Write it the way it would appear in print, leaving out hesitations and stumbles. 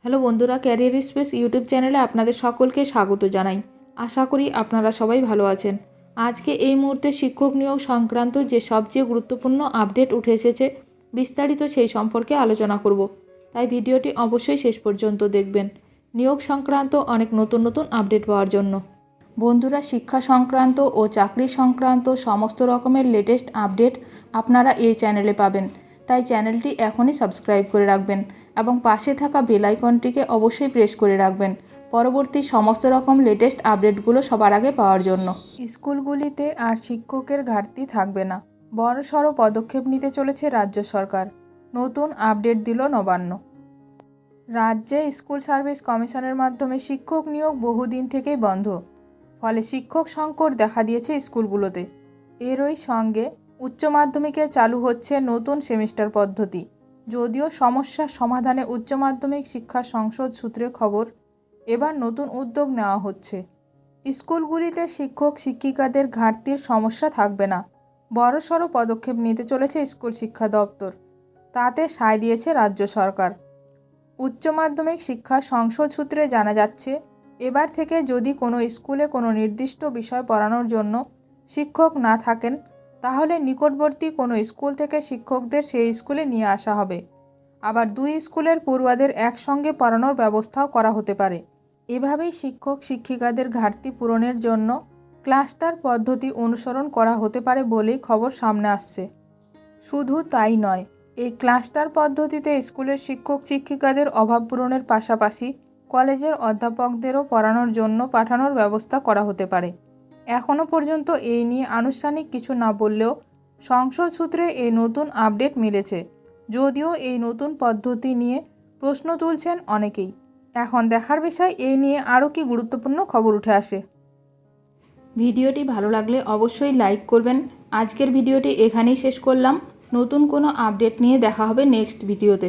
Hello বন্ধুরা, career space YouTube চ্যানেলে আপনাদের সকলকে স্বাগত জানাই। আশা করি আপনারা সবাই ভালো আছেন। আজকে এই মুহূর্তে শিক্ষক নিয়োগ সংক্রান্ত যে সবচেয়ে গুরুত্বপূর্ণ আপডেট উঠে এসেছে, বিস্তারিত সেই সম্পর্কে আলোচনা করব। তাই ভিডিওটি অবশ্যই শেষ পর্যন্ত দেখবেন নিয়োগ সংক্রান্ত অনেক নতুন নতুন আপডেট পাওয়ার জন্য। বন্ধুরা, শিক্ষা সংক্রান্ত ও চাকরি সংক্রান্ত সমস্ত রকমের লেটেস্ট আপডেট আপনারা এই চ্যানেলে পাবেন। তাই চ্যানেলটি এখনই সাবস্ক্রাইব করে রাখবেন এবং পাশে থাকা বেল আইকনটিকে অবশ্যই প্রেস করে রাখবেন পরবর্তী সমস্ত রকম লেটেস্ট আপডেটগুলো সবার আগে পাওয়ার জন্য। স্কুলগুলিতে আর শিক্ষকের ঘাটতি থাকবে না, বড়সড় পদক্ষেপ নিতে চলেছে রাজ্য সরকার। নতুন আপডেট দিল নবান্ন। রাজ্যে স্কুল সার্ভিস কমিশনের মাধ্যমে শিক্ষক নিয়োগ বহুদিন থেকেই বন্ধ, ফলে শিক্ষক সংকট দেখা দিয়েছে স্কুলগুলোতে। এরই সঙ্গে উচ্চ মাধ্যমিকে চালু হচ্ছে নতুন সেমিস্টার পদ্ধতি। যদিও সমস্যার সমাধানে উচ্চ মাধ্যমিক শিক্ষা সংসদ সূত্রে খবর, এবার নতুন উদ্যোগ নেওয়া হচ্ছে। স্কুলগুলিতে শিক্ষক শিক্ষিকাদের ঘাটতির সমস্যা থাকবে না, বড়সড় পদক্ষেপ নিতে চলেছে স্কুল শিক্ষা দপ্তর। তাতে সায় দিয়েছে রাজ্য সরকার। উচ্চ মাধ্যমিক শিক্ষা সংসদ সূত্রে জানা যাচ্ছে, এবার থেকে যদি কোনো স্কুলে কোনো নির্দিষ্ট বিষয় পড়ানোর জন্য শিক্ষক না থাকেন, তাহলে নিকটবর্তী কোনো স্কুল থেকে শিক্ষকদের সেই স্কুলে নিয়ে আসা হবে। আবার দুই স্কুলের পড়ুয়াদের একসঙ্গে পড়ানোর ব্যবস্থাও করা হতে পারে। এভাবেই শিক্ষক শিক্ষিকাদের ঘাটতি পূরণের জন্য ক্লাস্টার পদ্ধতি অনুসরণ করা হতে পারে বলেই খবর সামনে আসছে। শুধু তাই নয়, এই ক্লাস্টার পদ্ধতিতে স্কুলের শিক্ষক শিক্ষিকাদের অভাব পূরণের পাশাপাশি কলেজের অধ্যাপকদেরও পড়ানোর জন্য পাঠানোর ব্যবস্থা করা হতে পারে। এখনও পর্যন্ত এই নিয়ে আনুষ্ঠানিক কিছু না বললেও সংসদ সূত্রে এই নতুন আপডেট মিলেছে। যদিও এই নতুন পদ্ধতি নিয়ে প্রশ্ন তুলছেন অনেকেই। এখন দেখার বিষয় এই নিয়ে আরও কি গুরুত্বপূর্ণ খবর উঠে আসে। ভিডিওটি ভালো লাগলে অবশ্যই লাইক করবেন। আজকের ভিডিওটি এখানেই শেষ করলাম। নতুন কোনো আপডেট নিয়ে দেখা হবে নেক্সট ভিডিওতে।